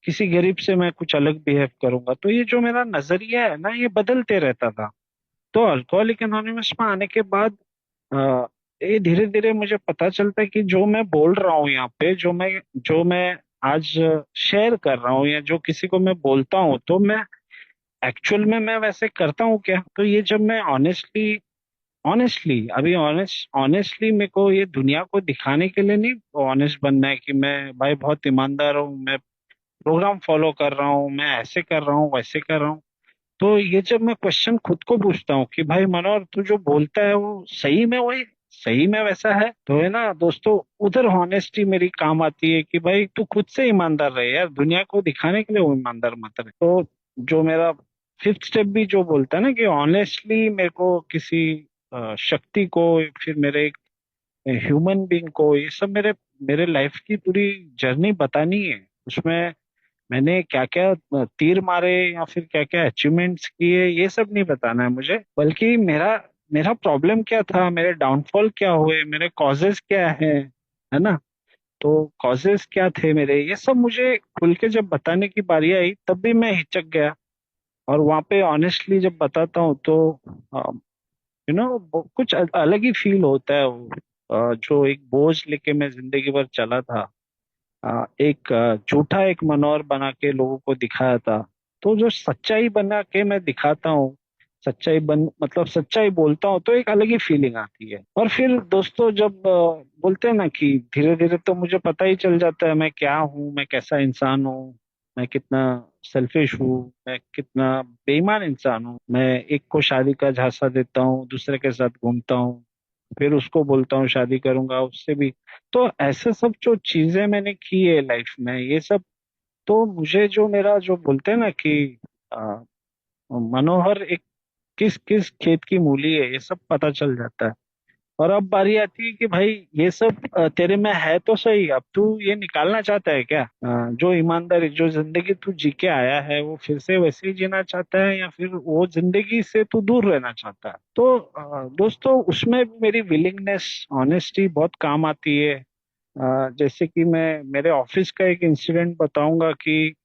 किसी गरीब से मैं कुछ अलग बिहेव करूंगा। तो ये जो मेरा नजरिया है ना, ये बदलते रहता था। तो अल्कोहलिक एनोनिमस में आने के बाद अ, ये धीरे धीरे मुझे पता चलता है कि जो मैं बोल रहा हूँ यहाँ पे, जो मैं आज शेयर कर रहा हूँ, या जो किसी को मैं बोलता हूँ, तो मैं एक्चुअल में मैं वैसे करता हूँ क्या। तो ये जब मैं ऑनेस्टली ऑनेस्टली अभी ऑनेस्टली मेरे को ये दुनिया को दिखाने के लिए नहीं ऑनेस्ट बनना है कि मैं भाई बहुत ईमानदार हूँ, मैं प्रोग्राम फॉलो कर रहा हूँ, मैं ऐसे कर रहा हूँ, वैसे कर रहा हूँ। तो ये जब मैं क्वेश्चन खुद को पूछता हूँ कि भाई मनोहर, तू जो बोलता है वो सही में वही सही में वैसा है, तो है ना दोस्तों, उधर हॉनेस्टी मेरी काम आती है कि भाई तू खुद से ईमानदार रहे यार, दुनिया को दिखाने के लिए वो ईमानदार मत रहे। तो जो मेरा फिफ्थ स्टेप भी जो बोलता है ना कि ऑनेस्टली मेरे को किसी शक्ति को, फिर मेरे एक ह्यूमन बीइंग को, ये सब मेरे मेरे लाइफ की पूरी जर्नी बतानी है। उसमें मैंने क्या क्या तीर मारे या फिर क्या क्या अचीवमेंट्स किए, ये सब नहीं बताना है मुझे, बल्कि मेरा मेरा प्रॉब्लम क्या था, मेरे डाउनफॉल क्या हुए, मेरे कॉजेस क्या है ना। तो कॉजेस क्या थे मेरे, ये सब मुझे खुल के जब बताने की बारी आई तब भी मैं हिचक गया। और वहाँ पे ऑनेस्टली जब बताता हूँ तो कुछ अलग ही फील होता है वो। जो एक बोझ लेके मैं जिंदगी भर चला था, एक झूठा एक मनोर बना के लोगों को दिखाया था, तो जो सच्चाई बना के मैं दिखाता हूँ, सच्चाई बन मतलब सच्चाई बोलता हूँ, तो एक अलग ही फीलिंग आती है। और फिर दोस्तों जब बोलते हैं ना कि धीरे धीरे तो मुझे पता ही चल जाता है मैं क्या हूँ, मैं कैसा इंसान हूँ, मैं कितना सेल्फिश हूँ, मैं कितना बेईमान इंसान हूँ। मैं एक को शादी का झांसा देता हूँ, दूसरे के साथ घूमता हूँ, फिर उसको बोलता हूँ शादी करूंगा उससे भी। तो ऐसे सब जो चीजें मैंने की है लाइफ में, ये सब, तो मुझे जो मेरा जो बोलते हैं ना कि आ, मनोहर एक किस किस खेत की मूली है, ये सब पता चल जाता है। और अब बारी आती है कि भाई ये सब तेरे में है तो सही, अब तू ये निकालना चाहता है क्या? जो ईमानदारी, जो जिंदगी तू जी के आया है वो फिर से वैसे ही जीना चाहता है, या फिर वो जिंदगी से तू दूर रहना चाहता है? तो दोस्तों उसमें भी मेरी विलिंगनेस, ऑनेस्टी बहुत काम आती है। जैसे कि मैं मेरे ऑफिस का एक इंसिडेंट बताऊंगा कि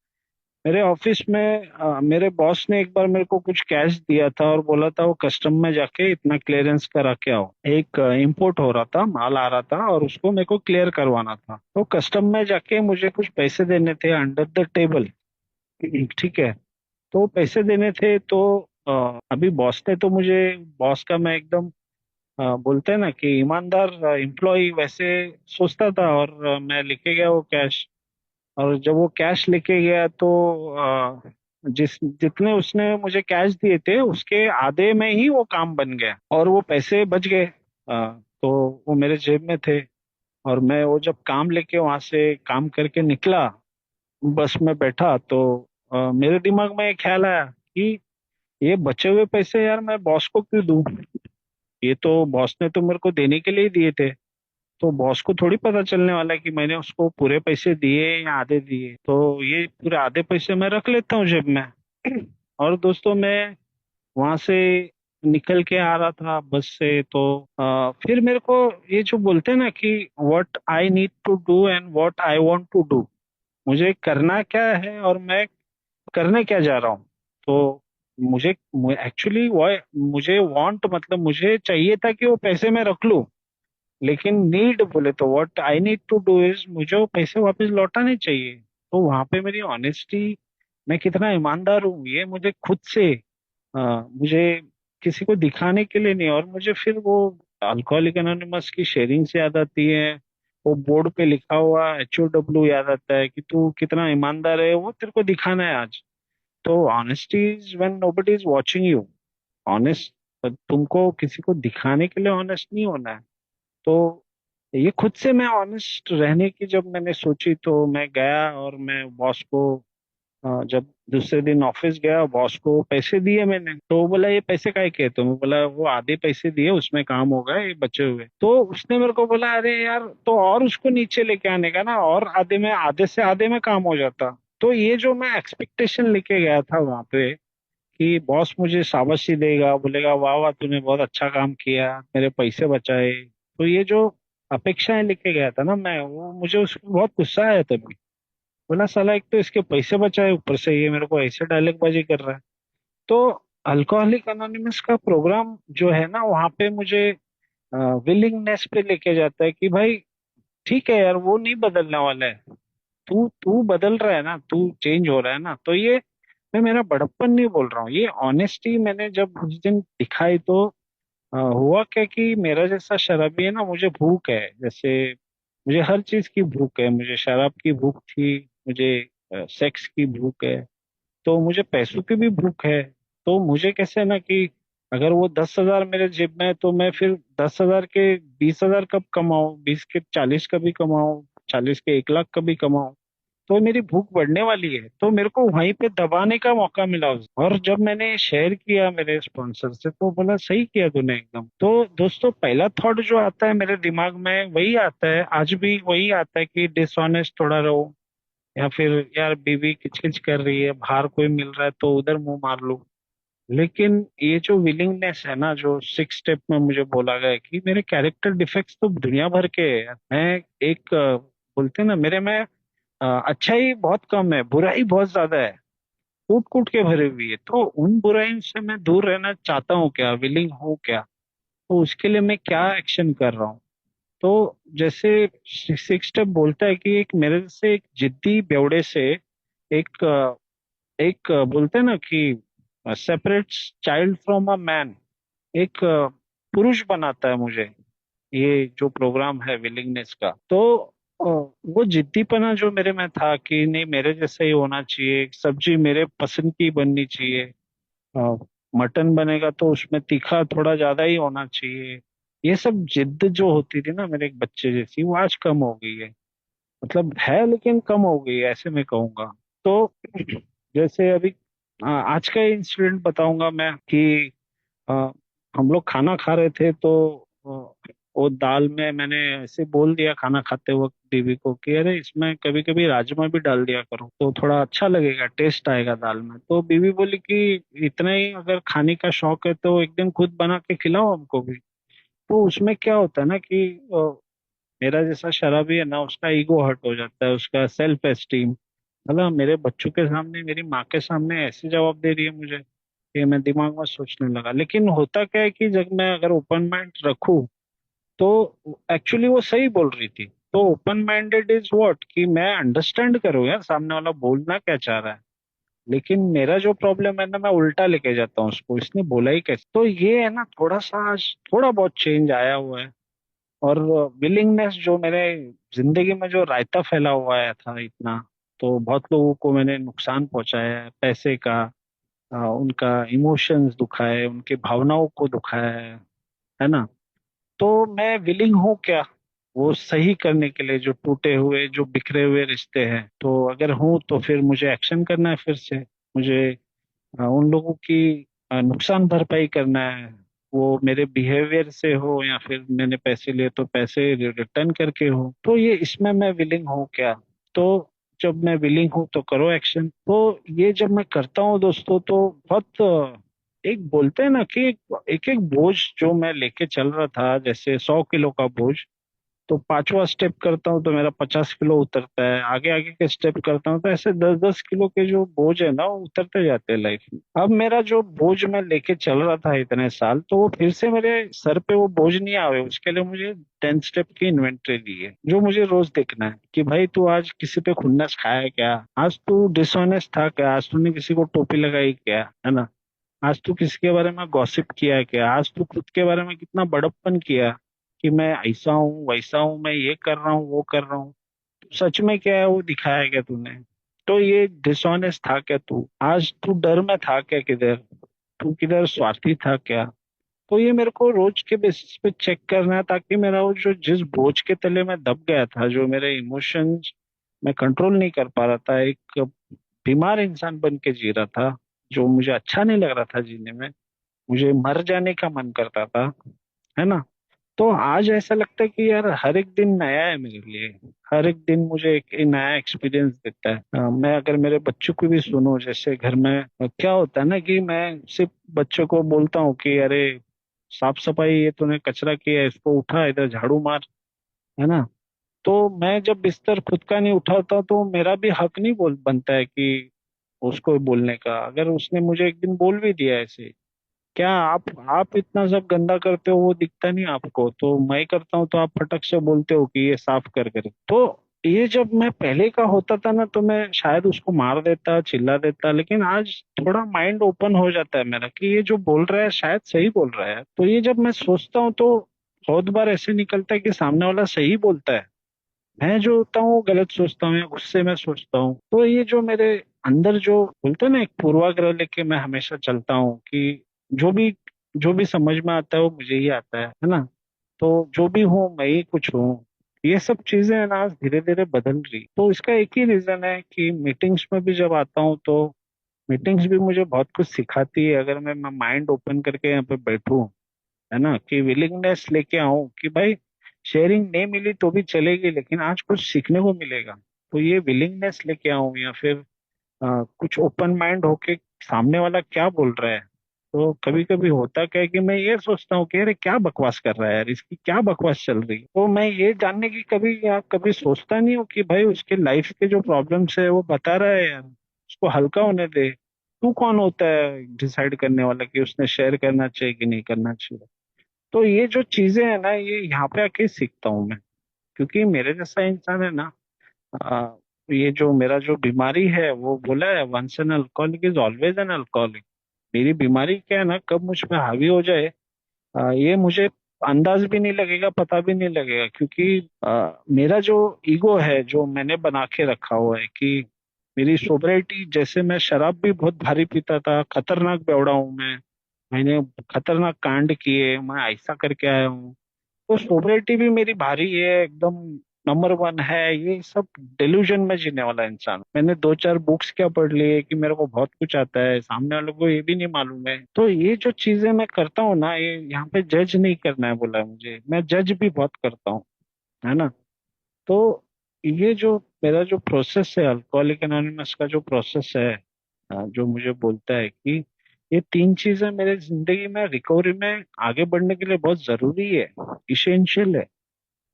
मेरे ऑफिस में मेरे बॉस ने एक बार मेरे को कुछ कैश दिया था और बोला था वो कस्टम में जाके इतना क्लियरेंस करा के आओ। एक इंपोर्ट हो रहा था, माल आ रहा था और उसको मेरे को क्लियर करवाना था, तो कस्टम में जाके मुझे कुछ पैसे देने थे अंडर द टेबल। ठीक है। तो पैसे देने थे, तो अभी बॉस ने तो मुझे, बॉस का मैं एकदम बोलते हैं ना कि ईमानदार एम्प्लॉय वैसे सोचता था, और मैं लेके गया वो कैश। और जब वो कैश लेके गया तो जितने उसने मुझे कैश दिए थे उसके आधे में ही वो काम बन गया और वो पैसे बच गए। तो वो मेरे जेब में थे। और मैं वो जब काम लेके वहां से काम करके निकला, बस में बैठा, तो मेरे दिमाग में एक ख्याल आया कि ये बचे हुए पैसे यार मैं बॉस को क्यों दूं? ये तो बॉस ने तो मेरे को देने के लिए दिए थे। तो बॉस को थोड़ी पता चलने वाला है कि मैंने उसको पूरे पैसे दिए या आधे दिए। तो ये पूरे आधे पैसे मैं रख लेता हूँ जेब में। और दोस्तों मैं वहां से निकल के आ रहा था बस से, तो फिर मेरे को ये जो बोलते हैं ना कि what I need to do and what I want to do, मुझे करना क्या है और मैं करने क्या जा रहा हूँ। तो मुझे एक्चुअली वो, मुझे वांट मतलब मुझे चाहिए था कि वो पैसे मैं रख लूं। लेकिन नीड बोले तो what I need to do is, मुझे वो पैसे वापस लौटाने चाहिए। तो वहां पे मेरी ऑनेस्टी, मैं कितना ईमानदार हूँ ये मुझे खुद से, मुझे किसी को दिखाने के लिए नहीं। और मुझे फिर वो अल्कोहलिक एनोनिमस की शेयरिंग्स याद आती है, वो बोर्ड पे लिखा हुआ HOW याद आता है कि तू कितना ईमानदार है, वो तेरे को दिखाना है आज। तो honesty is when nobody is watching you. Honest, तुमको किसी को दिखाने के लिए ऑनेस्ट नहीं होना है। तो ये खुद से मैं ऑनेस्ट रहने की जब मैंने सोची, तो मैं गया और मैं बॉस को जब दूसरे दिन ऑफिस गया, बॉस को पैसे दिए मैंने। तो वो बोला ये पैसे काहे के? तो मैं बोला वो आधे पैसे दिए, उसमें काम होगा ये बचे हुए। तो उसने मेरे को बोला अरे यार तो और उसको नीचे लेके आने का ना, और आधे में, आधे से आधे में काम हो जाता। तो ये जो मैं एक्सपेक्टेशन लेके गया था वहां पे कि बॉस मुझे शाबाशी देगा, बोलेगा वाह वाह तूने बहुत अच्छा काम किया, मेरे पैसे बचाए, तो ये जो अपेक्षाएं लेके गया था ना मैं, वो मुझे उसमें बहुत गुस्सा आया तभी। बोला साला एक तो इसके पैसे बचाए, ऊपर से ये मेरे को ऐसे डायलॉग बाजी कर रहा है। तो अल्कोहलिक अनोनिमस का प्रोग्राम जो है ना, वहाँ पे मुझे विलिंगनेस पे लेके जाता है कि भाई ठीक है यार वो नहीं बदलने वाला है, तू तू बदल रहा है ना, तू चेंज हो रहा है ना। तो ये मैं मेरा बड़प्पन नहीं बोल रहा हूँ, ये ऑनेस्टी मैंने जब उस दिन दिखाई तो हुआ क्या कि मेरा जैसा शराबी है ना, मुझे भूख है जैसे, मुझे हर चीज की भूख है, मुझे शराब की भूख थी, मुझे सेक्स की भूख है, तो मुझे पैसों की भी भूख है। तो मुझे कैसे है ना कि अगर वो 10,000 मेरे जेब में है तो मैं फिर 10,000 के 20,000 कब कमाऊं, 20 के 40 का भी कमाऊं, 40 के 1 लाख का भी कमाऊं। तो मेरी भूख बढ़ने वाली है, तो मेरे को वहीं पे दबाने का मौका मिला और जब मैंने शेयर किया मेरे स्पॉन्सर से तो बोला सही किया तूने एकदम। तो दोस्तों पहला थॉट जो आता है मेरे दिमाग में वही आता है, आज भी वही आता है कि डिसऑनेस्ट थोड़ा रहो, या फिर यार बीवी किचकिच कर रही है, बाहर कोई मिल रहा है तो उधर मुंह मार लो। लेकिन ये जो विलिंगनेस है ना, जो 6 स्टेप में मुझे बोला गया है कि मेरे कैरेक्टर डिफेक्ट्स तो दुनिया भर के हैं यार। मैं एक बोलते हैं ना मेरे में अच्छाई बहुत कम है, बुराई बहुत ज्यादा है, कूट कूट के भरी हुई है। तो उन बुराइयों से मैं दूर रहना चाहता हूँ क्या, विलिंग हूँ क्या? तो उसके लिए मैं क्या एक्शन कर रहा हूँ? तो जैसे 6 स्टेप बोलता है कि एक मेरे से एक जिद्दी बेवड़े से एक बोलते हैं ना कि separates child from a man, एक पुरुष बनाता है मुझे ये जो प्रोग्राम है विलिंगनेस का। तो वो जिद्दीपना जो मेरे में था कि नहीं मेरे जैसा ही होना चाहिए, सब्जी मेरे पसंद की बननी चाहिए, अ, मटन बनेगा तो उसमें तीखा थोड़ा ज्यादा ही होना चाहिए, ये सब जिद्द जो होती थी ना मेरे एक बच्चे जैसी, वो आज कम हो गई है। मतलब है लेकिन कम हो गई है ऐसे मैं कहूँगा। तो जैसे अभी आज का इंसिडेंट बताऊंगा मैं कि अ, हम लोग खाना खा रहे थे, तो वो दाल में मैंने ऐसे बोल दिया खाना खाते वक्त बीवी को कि अरे इसमें कभी कभी राजमा भी डाल दिया करो तो थोड़ा अच्छा लगेगा, टेस्ट आएगा दाल में। तो बीवी बोली कि इतना ही अगर खाने का शौक है तो एक दिन खुद बना के खिलाओ हमको भी। तो उसमें क्या होता है ना कि मेरा जैसा शराबी है ना, उसका ईगो हर्ट हो जाता है, उसका सेल्फ एस्टीम। मतलब मेरे बच्चों के सामने, मेरी माँ के सामने ऐसे जवाब दे रही है मुझे कि मैं दिमाग में सोचने लगा। लेकिन होता क्या है कि जब मैं अगर ओपन माइंड रखूं तो एक्चुअली वो सही बोल रही थी। तो ओपन माइंडेड इज व्हाट, कि मैं अंडरस्टैंड करूं यार सामने वाला बोलना क्या चाह रहा है। लेकिन मेरा जो प्रॉब्लम है ना, मैं उल्टा लेके जाता हूँ उसको, इसने बोला ही कैसे। तो ये है ना, थोड़ा सा आज थोड़ा बहुत चेंज आया हुआ है। और विलिंगनेस जो मेरे जिंदगी में जो रायता फैला हुआ है था इतना, तो बहुत लोगों को मैंने नुकसान पहुंचाया है, पैसे का, उनका इमोशंस दुखाए, उनकी भावनाओं को दुखाया है ना। तो मैं विलिंग हूँ क्या वो सही करने के लिए, जो टूटे हुए जो बिखरे हुए रिश्ते हैं। तो अगर हूँ तो फिर मुझे एक्शन करना है फिर से। मुझे उन लोगों की नुकसान भरपाई करना है, वो मेरे बिहेवियर से हो या फिर मैंने पैसे लिए तो पैसे रिटर्न करके हो। तो ये इसमें मैं विलिंग हूँ क्या। तो जब मैं विलिंग हूँ तो करो एक्शन। तो ये जब मैं करता हूँ दोस्तों तो बहुत एक बोलते हैं ना कि एक एक बोझ जो मैं लेके चल रहा था, जैसे 100 किलो का बोझ, तो पांचवा स्टेप करता हूँ तो मेरा 50 किलो उतरता है, आगे आगे के स्टेप करता हूँ तो ऐसे 10-10 किलो के जो बोझ है ना वो उतरते जाते हैं लाइफ में। अब मेरा जो बोझ मैं लेके चल रहा था इतने साल, तो वो फिर से मेरे सर पे वो बोझ नहीं आवे, उसके लिए मुझे 10 स्टेप की इन्वेंटरी दी है, जो मुझे रोज देखना है कि भाई तू आज किसी पे खुन्नस खाया क्या, आज तू डिसऑनेस्ट था क्या, आज तूने किसी को टोपी लगाई क्या, है ना, आज तू किसी के बारे में गॉसिप किया है क्या, आज तू खुद के बारे में कितना बड़प्पन किया कि मैं ऐसा हूँ वैसा हूँ, मैं ये कर रहा हूँ वो कर रहा हूँ। सच में क्या है वो दिखाया क्या तूने। तो ये डिसऑनेस्ट था क्या तू, आज तू डर में था क्या किधर, तू किधर स्वार्थी था क्या। तो ये मेरे को रोज के बेसिस पे चेक करना है, ताकि मेरा वो जो जिस बोझ के तले में दब गया था, जो मेरे इमोशंस मैं कंट्रोल नहीं कर पा रहा था, एक बीमार इंसान बन के जी रहा था, जो मुझे अच्छा नहीं लग रहा था जीने में, मुझे मर जाने का मन करता था, है ना। तो आज ऐसा लगता है कि यार हर एक दिन नया है मेरे लिए, हर एक दिन मुझे एक नया एक्सपीरियंस देता है। मैं अगर मेरे बच्चों को भी सुनूं, जैसे घर में क्या होता है ना कि मैं सिर्फ बच्चों को बोलता हूँ कि अरे साफ सफाई, ये तूने कचरा किया है, इसको उठा, इधर झाड़ू मार, है ना। तो मैं जब बिस्तर खुद का नहीं उठाता तो मेरा भी हक नहीं बोल बनता है कि उसको बोलने का। अगर उसने मुझे एक दिन बोल भी दिया ऐसे, क्या आप इतना सब गंदा करते हो वो दिखता नहीं आपको, तो मैं करता हूँ तो आप फटक से बोलते हो कि ये साफ कर कर। तो ये जब मैं पहले का होता था ना तो मैं शायद उसको मार देता, चिल्ला देता, लेकिन आज थोड़ा माइंड ओपन हो जाता है मेरा कि ये जो बोल रहा है शायद सही बोल रहा है। तो ये जब मैं सोचता हूँ तो बहुत बार ऐसे निकलता है कि सामने वाला सही बोलता है, मैं जो होता हूँ गलत सोचता हूँ या गुस्से में सोचता हूँ। तो ये जो मेरे अंदर जो बोलते हैं ना, एक पूर्वाग्रह लेके मैं हमेशा चलता हूँ कि जो भी जो भी समझ में आता है वो मुझे ही आता है ना। तो जो भी हूँ मैं ही कुछ हूँ। ये सब चीजें है ना आज धीरे धीरे बदल रही। तो इसका एक ही रीजन है कि मीटिंग्स में भी जब आता हूँ तो मीटिंग्स भी मुझे बहुत कुछ सिखाती है, अगर मैं माइंड ओपन करके यहाँ पे बैठूं, है ना, कि विलिंगनेस लेके आऊं कि भाई शेयरिंग नहीं मिली तो भी चलेगी लेकिन आज कुछ सीखने को मिलेगा। तो ये विलिंगनेस लेके आऊं या फिर कुछ ओपन माइंड होके सामने वाला क्या बोल रहा है। तो कभी कभी होता क्या है कि मैं ये सोचता हूँ कि अरे क्या बकवास कर रहा है यार, इसकी क्या बकवास चल रही है। तो मैं ये जानने की कभी या कभी सोचता नहीं हूँ कि भाई उसके लाइफ के जो प्रॉब्लम्स है वो बता रहा है यार, उसको हल्का होने दे। तू कौन होता है डिसाइड करने वाला कि उसने शेयर करना चाहिए कि नहीं करना चाहिए। तो ये जो चीजें है ना, ये यहाँ पे आके सीखता हूँ मैं, क्योंकि मेरे जैसा इंसान है ना, आ, ये जो मेरा जो बीमारी है वो बोला है, once an alcoholic is always an alcoholic. मेरी बीमारी क्या है ना, कब मुझ पे हावी हो जाए ये मुझे अंदाज भी नहीं लगेगा, पता भी नहीं लगेगा, क्योंकि मेरा जो ईगो है जो मैंने बना के रखा हुआ है कि मेरी सोबरिटी, जैसे मैं शराब भी बहुत भारी पीता था, खतरनाक बेवड़ा हूं मैंने खतरनाक कांड किए, मैं ऐसा करके आया हूँ। तो सोबरिटी भी मेरी भारी है एकदम, नंबर वन है, ये सब डिल्यूजन में जीने वाला इंसान। मैंने दो चार बुक्स क्या पढ़ ली है कि मेरे को बहुत कुछ आता है, सामने वालों को ये भी नहीं मालूम है। तो ये जो चीजें मैं करता हूँ ना, ये यहाँ पे जज नहीं करना है बोला है मुझे, मैं जज भी बहुत करता हूँ, है ना। तो ये जो मेरा जो प्रोसेस है, अल्कोहलिक एनोनिमस का जो प्रोसेस है, जो मुझे बोलता है कि ये तीन चीजें मेरे जिंदगी में रिकवरी में आगे बढ़ने के लिए बहुत जरूरी है, इसेंशियल है।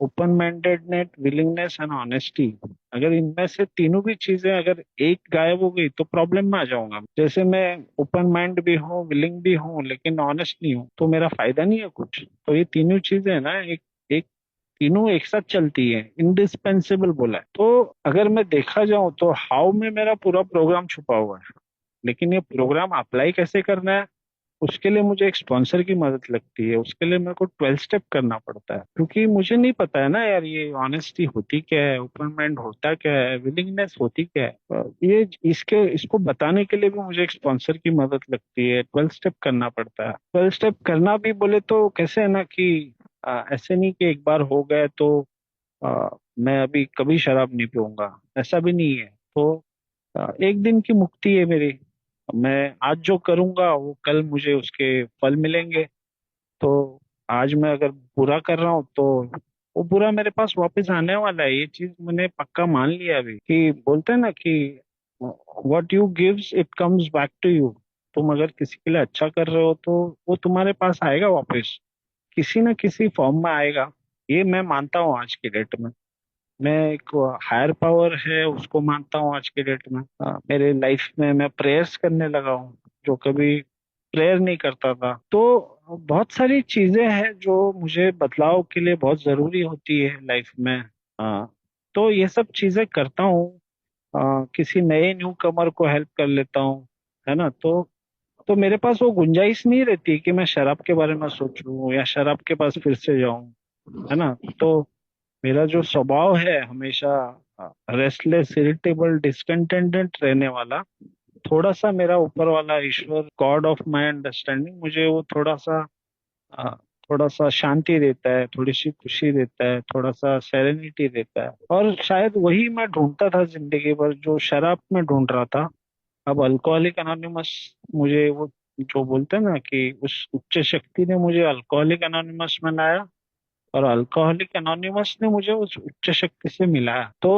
Open mindedness, willingness and honesty. अगर इनमें से तीनों भी चीजें अगर एक गायब हो गई तो प्रॉब्लम में आ जाऊंगा। जैसे मैं ओपन माइंड भी हूँ, विलिंग भी हूँ, लेकिन ऑनेस्ट नहीं हूँ, तो मेरा फायदा नहीं है कुछ। तो ये तीनों चीजें ना, एक एक तीनों एक साथ चलती है, इंडिस्पेंसिबल बोला है। तो अगर मैं देखा जाऊं तो हाउ में मेरा पूरा प्रोग्राम छुपा हुआ है, लेकिन ये प्रोग्राम अप्लाई कैसे करना है उसके लिए मुझे एक स्पॉन्सर की मदद लगती है। उसके लिए मेरे को 12 स्टेप करना पड़ता है, क्योंकि मुझे नहीं पता है ना यार, ये ऑनेस्टी होती क्या है, ओपन माइंड होता क्या है, विलिंगनेस होती क्या है। ये इसके इसको बताने के लिए भी मुझे एक स्पॉन्सर की मदद लगती है, 12 स्टेप करना पड़ता है। 12 स्टेप करना भी बोले तो कैसे है ना कि ऐसे नहीं कि एक बार हो गए तो मैं अभी कभी शराब नहीं पीऊंगा, ऐसा भी नहीं है। तो एक दिन की मुक्ति है मेरी। मैं आज जो करूंगा वो कल मुझे उसके फल मिलेंगे। तो आज मैं अगर बुरा कर रहा हूँ तो वो बुरा मेरे पास वापस आने वाला है, ये चीज मैंने पक्का मान लिया अभी। कि बोलते हैं ना कि what you gives it comes back to you. तुम अगर किसी के लिए अच्छा कर रहे हो तो वो तुम्हारे पास आएगा वापस, किसी न किसी फॉर्म में आएगा। ये मैं मानता हूँ आज की डेट में। मैं एक हायर पावर है उसको मानता हूँ आज के डेट में। मेरे लाइफ में मैं प्रेयर्स करने लगा हूँ, जो कभी प्रेयर नहीं करता था। तो बहुत सारी चीजें हैं जो मुझे बदलाव के लिए बहुत जरूरी होती है लाइफ में। तो ये सब चीजें करता हूँ। किसी नए न्यू कमर को हेल्प कर लेता हूँ, है ना। तो मेरे पास वो गुंजाइश नहीं रहती कि मैं शराब के बारे में सोचूं या शराब के पास फिर से जाऊं, है ना। तो मेरा जो स्वभाव है हमेशा रेस्टलेस, इरिटेबल, डिसकंटेंटेड रहने वाला, थोड़ा सा मेरा ऊपर वाला ईश्वर, गॉड ऑफ माई अंडरस्टैंडिंग, मुझे वो अ, थोड़ा सा शांति देता है, थोड़ी सी खुशी देता है, थोड़ा सा सेरेनिटी देता है। और शायद वही मैं ढूंढता था जिंदगी भर, जो शराब में ढूंढ रहा था। अब अल्कोहलिक एनोनिमस मुझे वो जो बोलते हैं ना कि उस उच्च शक्ति ने मुझे अल्कोहलिक एनोनिमस में लाया, और अल्कोहलिक एनोनिमस ने मुझे उस उच्च शक्ति से मिलाया। तो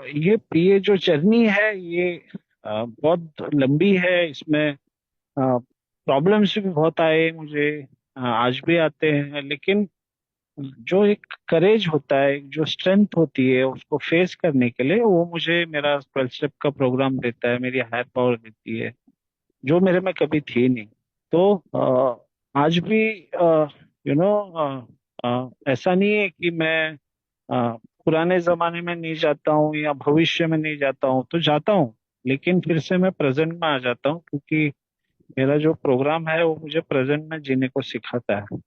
ये जो जर्नी है ये बहुत लंबी है। इसमें प्रॉब्लम्स भी बहुत आए मुझे, आज भी आते हैं, लेकिन जो एक करेज होता है, जो स्ट्रेंथ होती है उसको फेस करने के लिए, वो मुझे मेरा 12 स्टेप का प्रोग्राम देता है, मेरी हायर पावर देती है, जो मेरे में कभी थी नहीं। तो आज भी यू नो ऐसा नहीं है कि मैं पुराने जमाने में नहीं जाता हूँ या भविष्य में नहीं जाता हूँ, तो जाता हूँ, लेकिन फिर से मैं प्रेजेंट में आ जाता हूँ, क्योंकि मेरा जो प्रोग्राम है वो मुझे प्रेजेंट में जीने को सिखाता है।